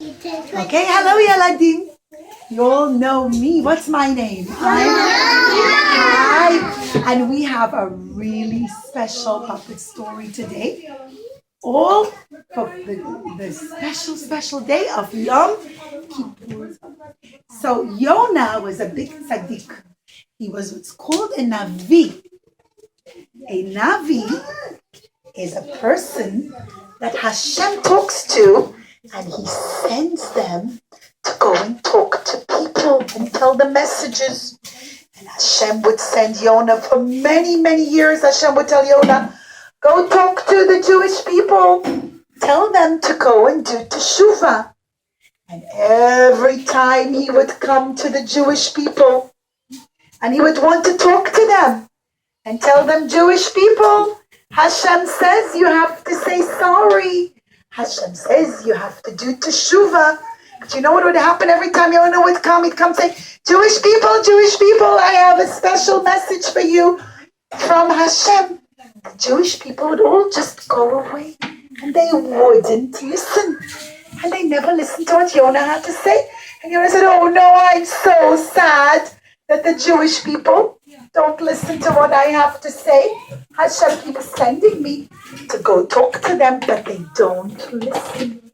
Okay, hello Yaladim. You all know me. What's my name? Hi. And we have a really special puppet story today. All for the special day of Yom Kippur. So Yona was a big tzaddik. He was what's called a Navi. A Navi is a person that Hashem talks to, and he sends them to go and talk to people and tell them messages. And Hashem would send Yona for many, many years. Hashem would tell Yona, go talk to the Jewish people. Tell them to go and do teshuvah. And every time he would come to the Jewish people, and he would want to talk to them and tell them, Jewish people, Hashem says you have to say sorry. Hashem says you have to do teshuvah. But you know what would happen every time Yona would come? He'd come say, Jewish people, I have a special message for you from Hashem. The Jewish people would all just go away, and they wouldn't listen. And they never listened to what Yona had to say. And Yona said, oh no, I'm so sad that the Jewish people don't listen to what I have to say. Hashem keeps sending me to go talk to them, but they don't listen.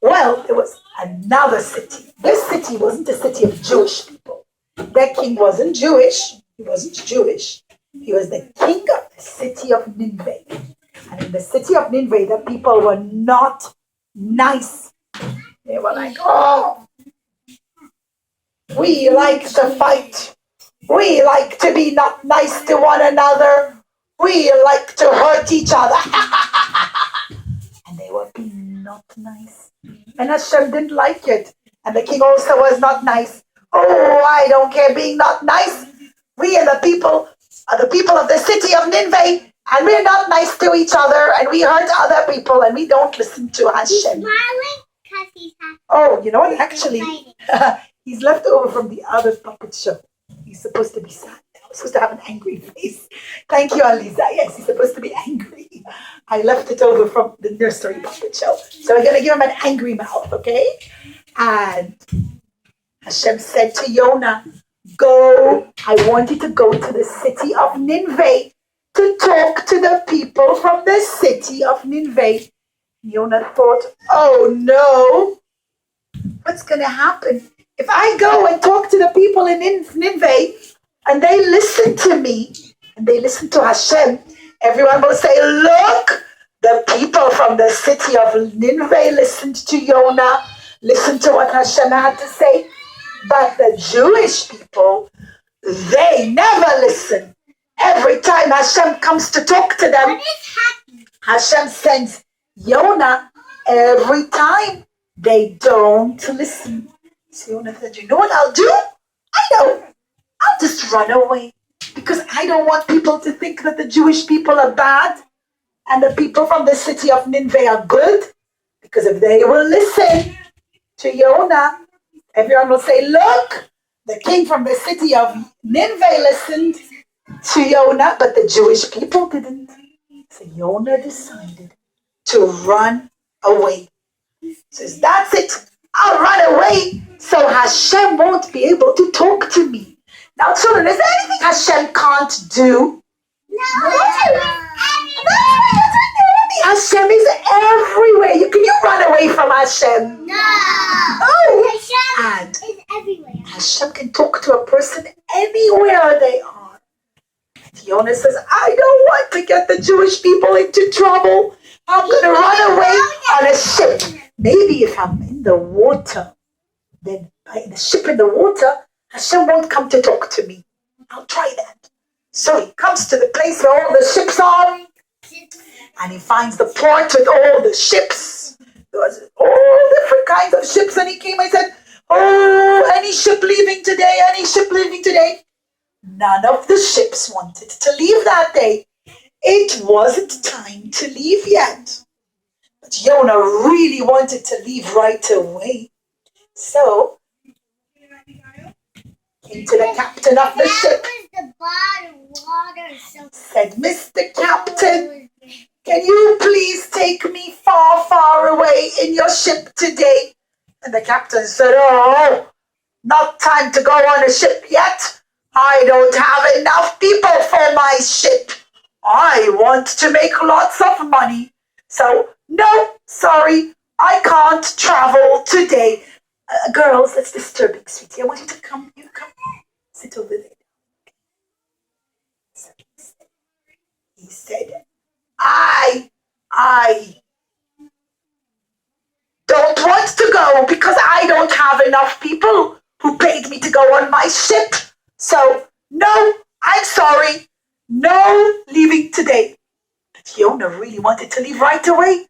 Well, there was another city. This city wasn't a city of Jewish people. Their king wasn't Jewish. He wasn't Jewish. He was the king of the city of Nineveh. And in the city of Nineveh, the people were not nice. They were like, oh, we like to fight. We like to be not nice to one another. We like to hurt each other. And they were being not nice. And Hashem didn't like it. And the king also was not nice. Oh, I don't care being not nice. We are the people of the city of Nineveh. And we're not nice to each other. And we hurt other people. And we don't listen to Hashem. He's smiling because he's happy. Oh, you know what? Actually, he's left over from the other puppet show. He's supposed to be sad. He's supposed to have an angry face. Thank you, Aliza. Yes, he's supposed to be angry. I left it over from the nursery puppet show. So we're going to give him an angry mouth, okay? And Hashem said to Yona, go. I want you to go to the city of Nineveh to talk to the people from the city of Nineveh. Yona thought, oh no, what's going to happen? If I go and talk to the people in Nineveh and they listen to me and they listen to Hashem, everyone will say, look, the people from the city of Nineveh listened to Yona, listened to what Hashem had to say. But the Jewish people, they never listen. Every time Hashem comes to talk to them, Hashem sends Yona every time. They don't listen. So Yona said, you know what I'll do? I know. I'll just run away. Because I don't want people to think that the Jewish people are bad and the people from the city of Nineveh are good. Because if they will listen to Yona, everyone will say, look, the king from the city of Nineveh listened to Yona, but the Jewish people didn't. So Yona decided to run away. He says, that's it. I'll run away so Hashem won't be able to talk to me. Now, children, is there anything Hashem can't do? No. Hashem is everywhere. You run away from Hashem? No. Oh, Hashem and is everywhere. Hashem can talk to a person anywhere they are. And Yona says, I don't want to get the Jewish people into trouble. I'm going to run away on a ship. Maybe if I'm in the water, then in the ship in the water, Hashem won't come to talk to me. I'll try that. So he comes to the place where all the ships are, and he finds the port with all the ships. There was all different kinds of ships, and he came and said, oh, any ship leaving today, any ship leaving today. None of the ships wanted to leave that day. It wasn't time to leave yet. But Yona really wanted to leave right away. So, came to the captain of the ship. The bottom water so Said, Mr. Captain, can you please take me far, far away in your ship today? And the captain said, oh, not time to go on a ship yet. I don't have enough people for my ship. I want to make lots of money. So, no, sorry, I can't travel today. Girls, that's disturbing, sweetie. I want you to come. You come. Sit over there. So he said, I don't want to go because I don't have enough people who paid me to go on my ship. So, no, I'm sorry. No leaving today. But Yona really wanted to leave right away.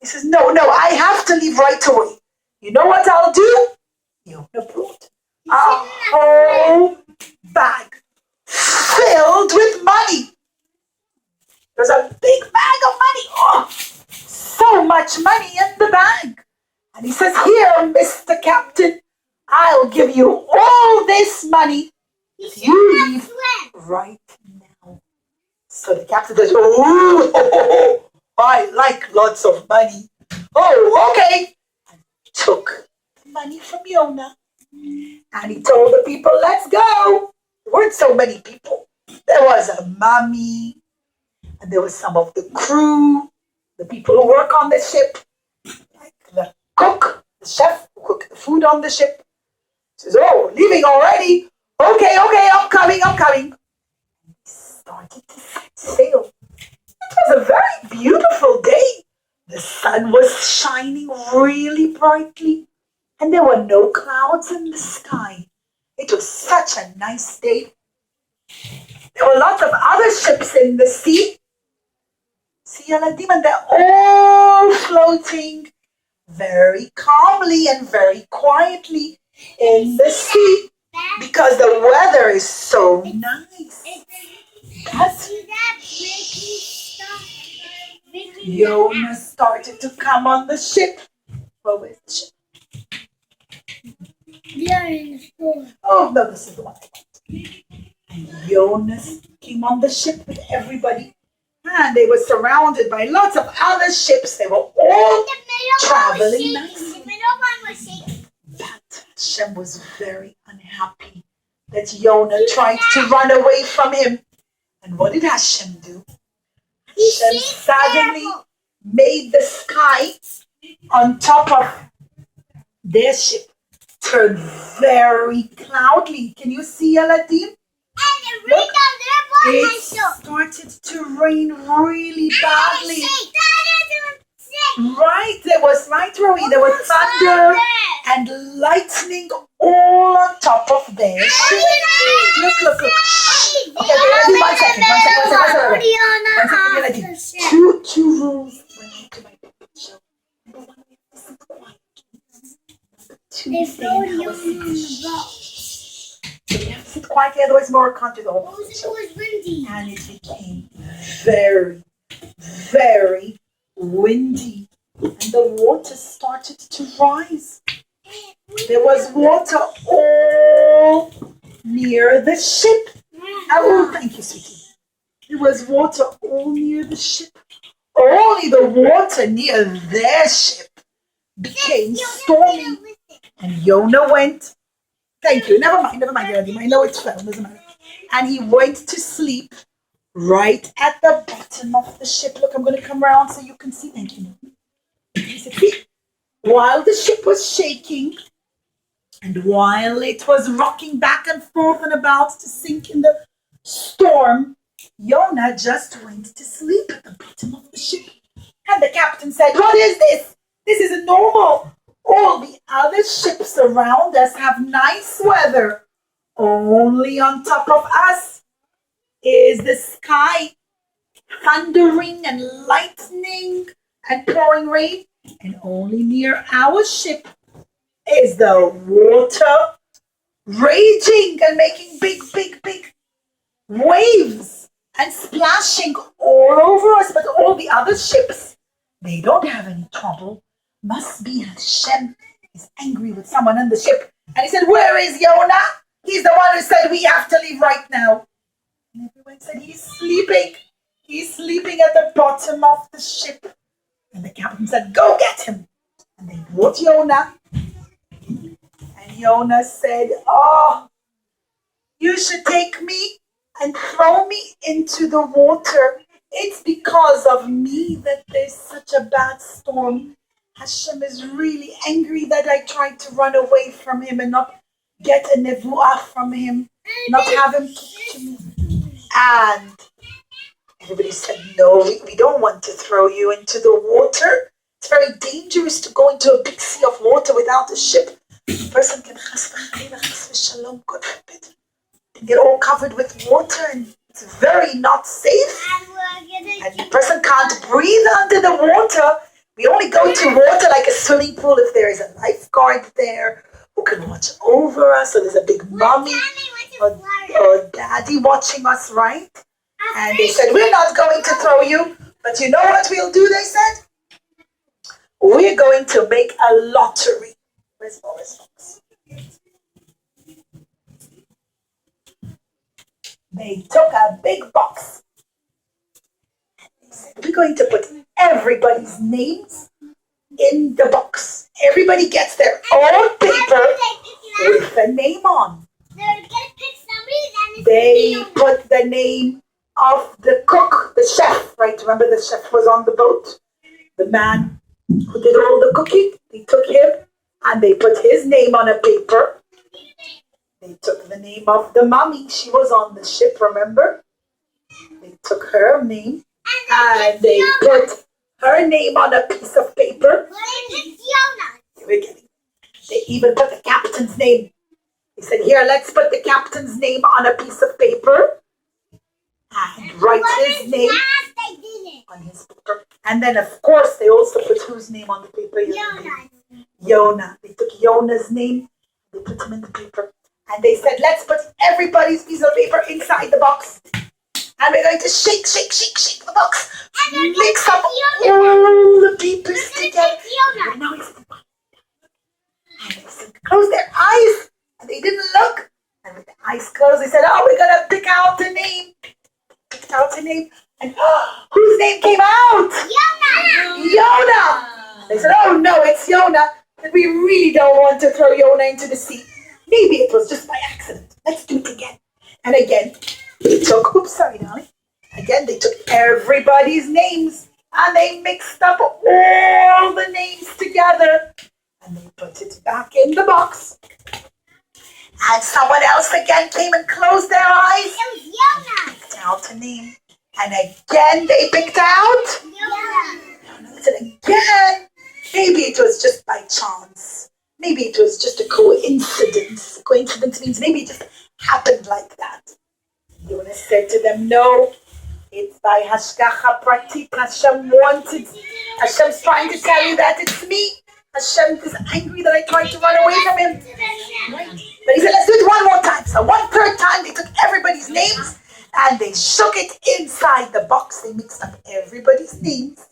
He says, no, I have to leave right away. You know what I'll do? Yona brought a whole bag filled with money. There's a big bag of money. Oh, so much money in the bag. And he says, here, Mr. Captain, I'll give you all this money if you leave right now. So the captain says, oh, I like lots of money. Oh, okay. And he took the money from Yona. And he told the people, let's go. There weren't so many people. There was a mummy. And there was some of the crew, the people who work on the ship, like the cook, the chef who cooked the food on the ship. He says, oh, leaving already? Okay, I'm coming. He started to set sail. It was a very beautiful day. The sun was shining really brightly, and there were no clouds in the sky. It was such a nice day. There were lots of other ships in the sea. Eladim, and they're all floating very calmly and very quietly in the sea because the weather is so nice. Yona started to come on the ship. What was the ship? Oh, no, this is the one I want. And Yona came on the ship with everybody. And they were surrounded by lots of other ships. They were all traveling nicely. But Hashem was very unhappy that Yona tried to run away from him. And what did Hashem do? Hashem suddenly made the sky on top of their ship turn very cloudly. Can you see, Eladim? Look, it started to rain really badly. Right, there was Rowie. There was thunder and lightning all on top of their ship. Look. Okay, Eladim, one second. Eladim. Two rules when I do my show. Number one, we have to sit quiet. Number two, stay in our seats. So we have to sit quietly, otherwise more can't do the whole show. And it became very, very windy. And the water started to rise. There was water all near the ship. Oh, thank you, sweetie. There was water all near the ship. Only the water near their ship became stormy. And Yona went. Thank you. Never mind, Eladim. I know it fell. Doesn't matter. And he went to sleep right at the bottom of the ship. Look, I'm going to come around so you can see. Thank you. He said, while the ship was shaking and while it was rocking back and forth and about to sink in the storm, Yona just went to sleep at the bottom of the ship. And the captain said, what is this? This isn't normal. All the other ships around us have nice weather. Only on top of us is the sky thundering and lightning and pouring rain. And only near our ship is the water raging and making big waves and splashing all over us. But all the other ships, they don't have any trouble. Must be Hashem is angry with someone on the ship. And he said, where is Yona? He's the one who said we have to leave right now. And everyone said, he's sleeping. He's sleeping at the bottom of the ship. And the captain said, go get him. And they brought Yona. And Yona said, oh, you should take me and throw me into the water. It's because of me that there's such a bad storm. Hashem is really angry that I tried to run away from him and not get a nevuah from him, not have him talk to me. And everybody said, no, we don't want to throw you into the water. It's very dangerous to go into a big sea of water without a ship. A person can get all covered with water and it's very not safe. And the person can't breathe under the water. We only go to water like a swimming pool if there is a lifeguard there who can watch over us, or there's a big mommy or daddy watching us, right? And they said, we're not going to throw you, but you know what we'll do, they said? We're going to make a lottery. Where's Boris Fox? They took a big box. They said, we're going to put everybody's names in the box. Everybody gets their own paper with the name on. They put the name of the cook, the chef, right? Remember the chef was on the boat? The man who did all the cooking. They took him and they put his name on a paper. They took the name of the mommy. She was on the ship, remember? They took her name and they put her name on a piece of paper. They even put the captain's name. They said, here, let's put the captain's name on a piece of paper and write his name on his paper. And then, of course, they also put whose name on the paper? Yona. They took Yona's name. They put him in the paper. And they said, let's put everybody's piece of paper inside the box. And we're going to shake, shake, shake, shake the box. Mix up all the papers together. And now it's the and they said, close their eyes. And they didn't look. And with the eyes closed, they said, oh, we're going to pick out a name. Picked out a name. And whose name came out? Yona. They said, oh, no, it's Yona. And we really don't want to throw Yona into the sea. Maybe it was just by accident. Let's do it again. And again, they took, oops, sorry, darling. Again, they took everybody's names and they mixed up all the names together and they put it back in the box. And someone else again came and closed their eyes. It was Yona. Picked out a name. And again, they picked out Yona. And again, maybe it was just by chance. Maybe it was just a coincidence. Coincidence means maybe it just happened like that. Yona said to them, no, it's by Hashgacha Pratik. Hashem wanted. Hashem's trying to tell you that it's me. Hashem is angry that I tried to run away from him. Right? But he said, let's do it one more time. So one third time, they took everybody's names and they shook it inside the box. They mixed up everybody's names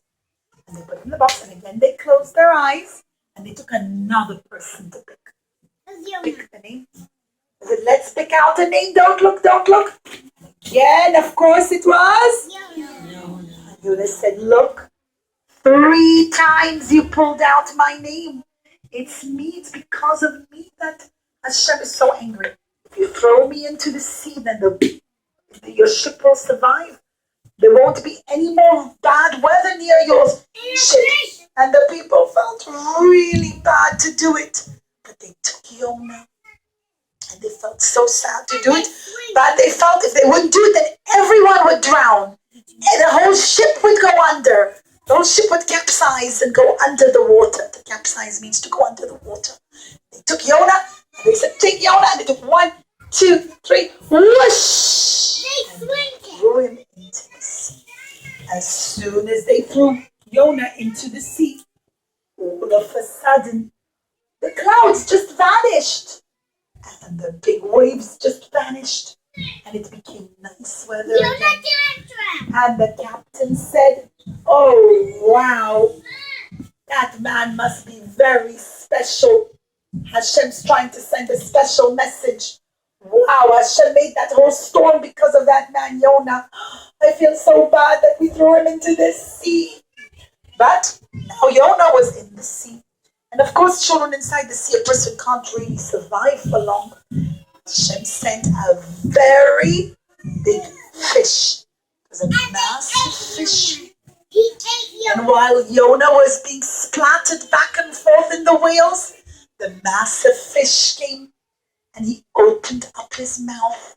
and they put it in the box. And again, they closed their eyes and they took another person to pick. Pick the name. They said, let's pick out a name. Don't look, don't look. And again, of course, it was Yona. Yona said, look, 3 times you pulled out my name. It's me. It's because of me that Hashem is so angry. If you throw me into the sea, then your ship will survive. There won't be any more bad weather near your ship. And the people felt really bad to do it. But they took Yona. And they felt so sad to do it. But they felt if they wouldn't do it, then everyone would drown. And the whole ship would go under. The whole ship would capsize and go under the water. To capsize means to go under the water. They took Yona and they said, take Yona. And they took 1, 2, 3, whoosh! And they threw him into the sea. As soon as they threw Yona into the sea, all of a sudden, the clouds just vanished. And the big waves just vanished. And it became nice weather again. And the captain said, oh, wow. That man must be very special. Hashem's trying to send a special message. Wow, Hashem made that whole storm because of that man Yona. I feel so bad that we threw him into this sea. But now Yona was in the sea. And of course, children inside the sea, a person can't really survive for long. Hashem sent a very big fish. It was a massive fish. And while Yona was being splattered back and forth in the whales, the massive fish came and he opened up his mouth.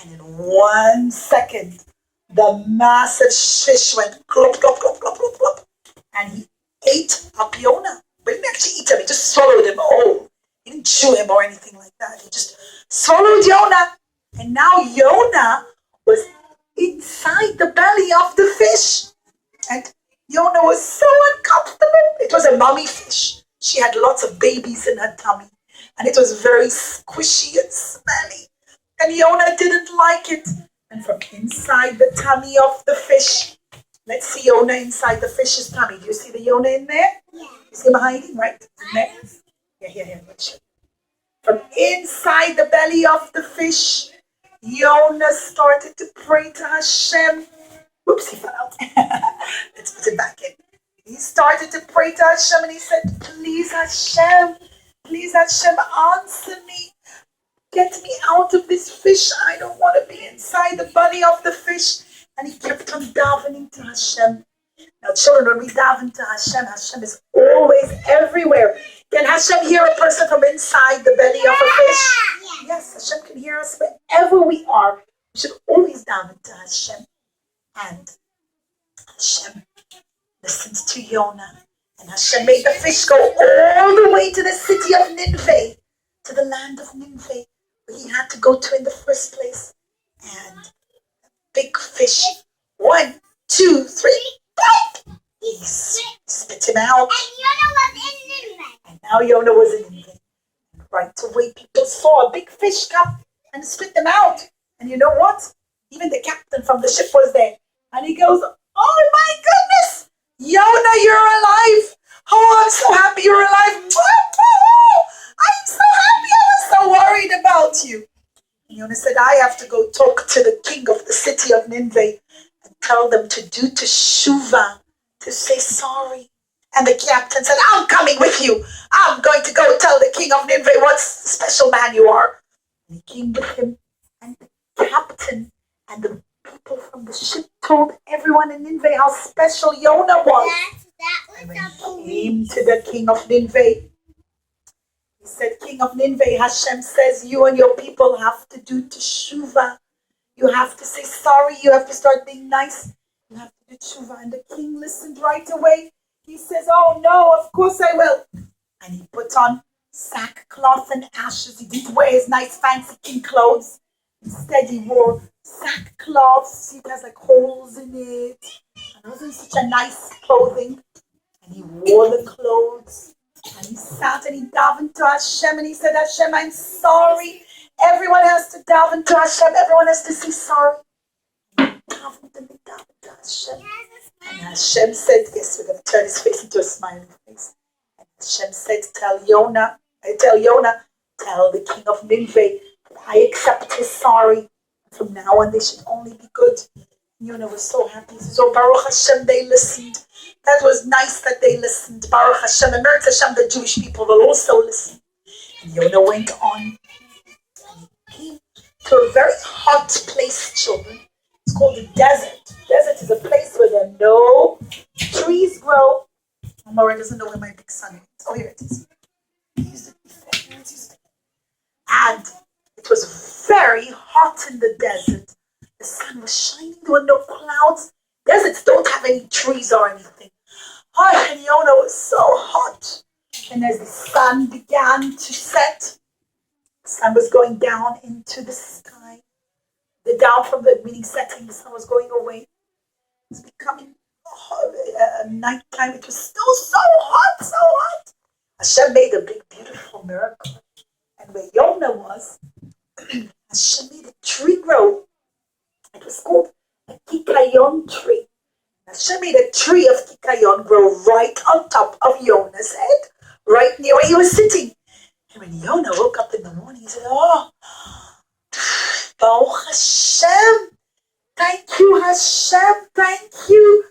And in 1 second, the massive fish went glop, glop, glop, glop, glop, glop. And he ate up Yona. But he didn't actually eat him, he just swallowed him whole. He didn't chew him or anything like that. He just swallowed Yona. And now Yona was inside the belly of the fish. And Yona was so uncomfortable. It was a mummy fish. She had lots of babies in her tummy. And it was very squishy and smelly. And Yona didn't like it. And from inside the tummy of the fish, let's see Yona inside the fish's tummy. Do you see the Yona in there? Yeah. You see him hiding, right? In there? Here. From inside the belly of the fish, Yona started to pray to Hashem. Oops, he fell out. Let's put it back in. He started to pray to Hashem and he said, please Hashem, answer me. Get me out of this fish. I don't want to be inside the belly of the fish. And he kept on davening to Hashem. Now children, when we daven to Hashem, Hashem is always everywhere. Can Hashem hear a person from inside the belly of a fish? Yes, Hashem can hear us wherever we are. We should always daven to Hashem. And Hashem listens to Yona. And Hashem made the fish go all the way to the city of Nineveh, to the land of Nineveh, where he had to go to in the first place. And the big fish, 1, 2, 3, bite! He spit him out. And now Yona was in Nineveh. And right away, people saw a big fish come and spit them out. And you know what? Even the captain from the ship was there. And he goes, oh my goodness, Yona, you're alive. Oh, I'm so happy you're alive. I'm so happy. I was so worried about you. And Yona said, I have to go talk to the king of the city of Nineveh and tell them to do teshuvah, to say sorry. And the captain said, I'm coming with you. I'm going to go tell the king of Nineveh what special man you are. And he came with him. And the captain and the people from the ship told everyone in Nineveh how special Yona was. And when he came to the king of Nineveh, he said, King of Nineveh, Hashem says you and your people have to do teshuvah. You have to say sorry. You have to start being nice. You have to do teshuvah. And the king listened right away. He says, oh no, of course I will. And he put on sackcloth and ashes. He didn't wear his nice fancy king clothes. Instead, he wore sackcloth. See, it has like holes in it. And it wasn't such a nice clothing. And he wore the clothes. And he sat and he davened to Hashem. And he said, Hashem, I'm sorry. Everyone has to daven to Hashem. Everyone has to say sorry. And he davened to Hashem. And Hashem said, yes, we're going to turn his face into a smiling face. And Hashem said, tell Yona, tell the king of Nineveh, I accept his sorry. From now on, they should only be good. Yona was so happy. He says, oh, Baruch Hashem, they listened. That was nice that they listened. Baruch Hashem, and Meretz Hashem, the Jewish people will also listen. And Yona went on. And he came to a very hot place, children. It's called the desert. Desert is a place where there are no trees grow. Laura doesn't know where my big son is. Oh, here it is. I used it before. And it was very hot in the desert. The sun was shining. There were no clouds. Deserts don't have any trees or anything. Oh, and Yona was so hot. And as the sun began to set, the sun was going down into the sky. The down from the meaning setting, the sun was going away. It was becoming nighttime. It was still so hot, so hot. Hashem made a big, beautiful miracle. And where Yona was, Hashem made a tree grow. It was called a kikayon tree. Hashem made a tree of kikayon grow right on top of Yona's head, right near where he was sitting. And when Yona woke up in the morning, he said, oh, Baruch Hashem. Thank you, Hashem. Thank you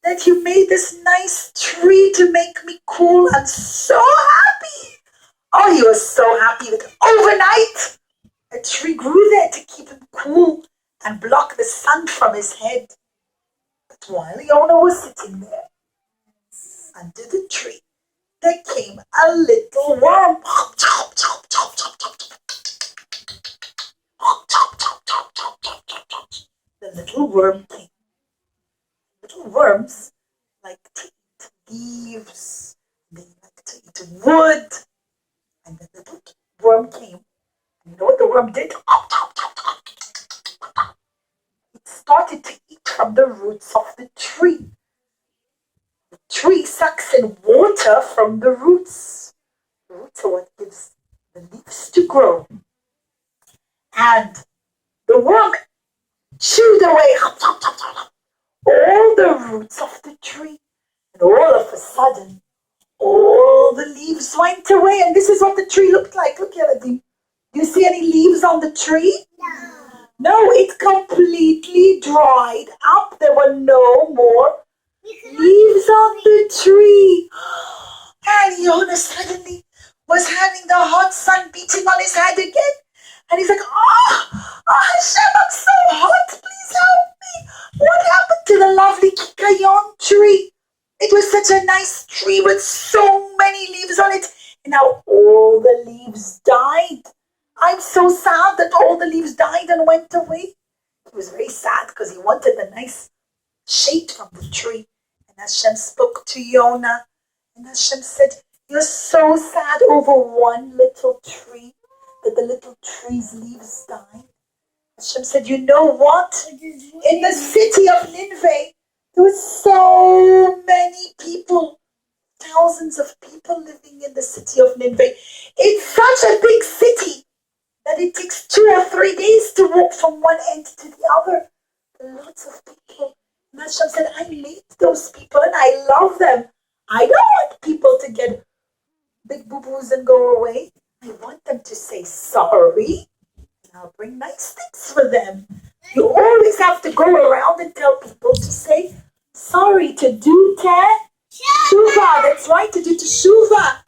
that you made this nice tree to make me cool. I'm so happy. Oh, he was so happy that overnight a tree grew there to keep him cool and block the sun from his head. But while Yona was sitting there under the tree, there came a little worm. The little worm came. Little worms like to eat leaves, they like to eat wood. And the little worm came. You know what the worm did? It started to eat from the roots of the tree. The tree sucks in water from the roots. The roots are what gives the leaves to grow. And the worm chewed away all the roots of the tree. And all of a sudden, all the leaves went away. And this is what the tree looked like. Look, Yeladim. Do you see any leaves on the tree? No, it completely dried up. There were no more leaves on the tree. And Yona suddenly was having the hot sun beating on his head again. And he's like, oh Hashem, I'm so hot. Please help me. What happened to the lovely Kikayon tree? It was such a nice tree with so many leaves on it. And now all the leaves died. I'm so sad that all the leaves died and went away. He was very sad because he wanted the nice shade from the tree. And Hashem spoke to Yona. And Hashem said, you're so sad over one little tree, that the little tree's leaves died. Hashem said, you know what? In the city of Nineveh, there were so many people, thousands of people living in the city of Nineveh. It's such a big city that it takes 2 or 3 days to walk from one end to the other. Lots of people. And Hashem said, I made those people and I love them. I don't want people to get big boo-boos and go away. I want them to say sorry, and I'll bring nice things for them. You always have to go around and tell people to say sorry, to do teshuva. That's right, to do teshuva.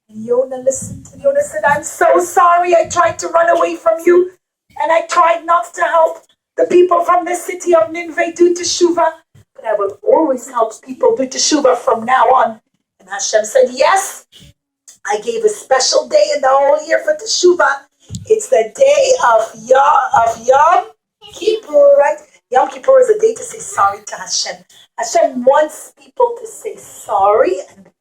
And Yona listened, and Yona said, I'm so sorry. I tried to run away from you, and I tried not to help the people from the city of Nineveh do teshuva. But I will always help people do teshuva from now on. And Hashem said, yes. I gave a special day in the whole year for Teshuvah. It's the day of Yom Kippur, right? Yom Kippur is a day to say sorry to Hashem. Hashem wants people to say sorry and be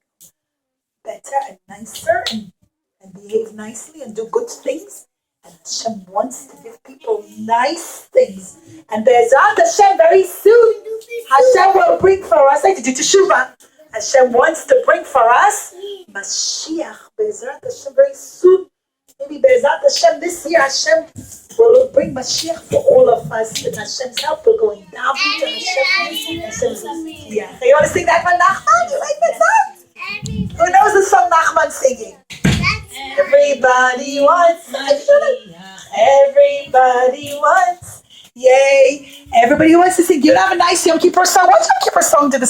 better and nicer and behave nicely and do good things. And Hashem wants to give people nice things. And Be'ezrat Hashem, very soon, Hashem will bring for us, like to do Teshuvah. Hashem wants to bring for us Mashiach, Be'ezrat Hashem, very soon. Maybe Be'ezrat Hashem this year, Hashem will bring Mashiach for all of us. With Hashem's help, we're going down to Hashem. Yeah. You want to sing that one, Nachman? You like that song? Who knows the song Nachman singing? Everybody wants Mashiach. Everybody wants. Yay. Everybody wants to sing. You have a nice Yom Kippur song. What Yom Kippur song did the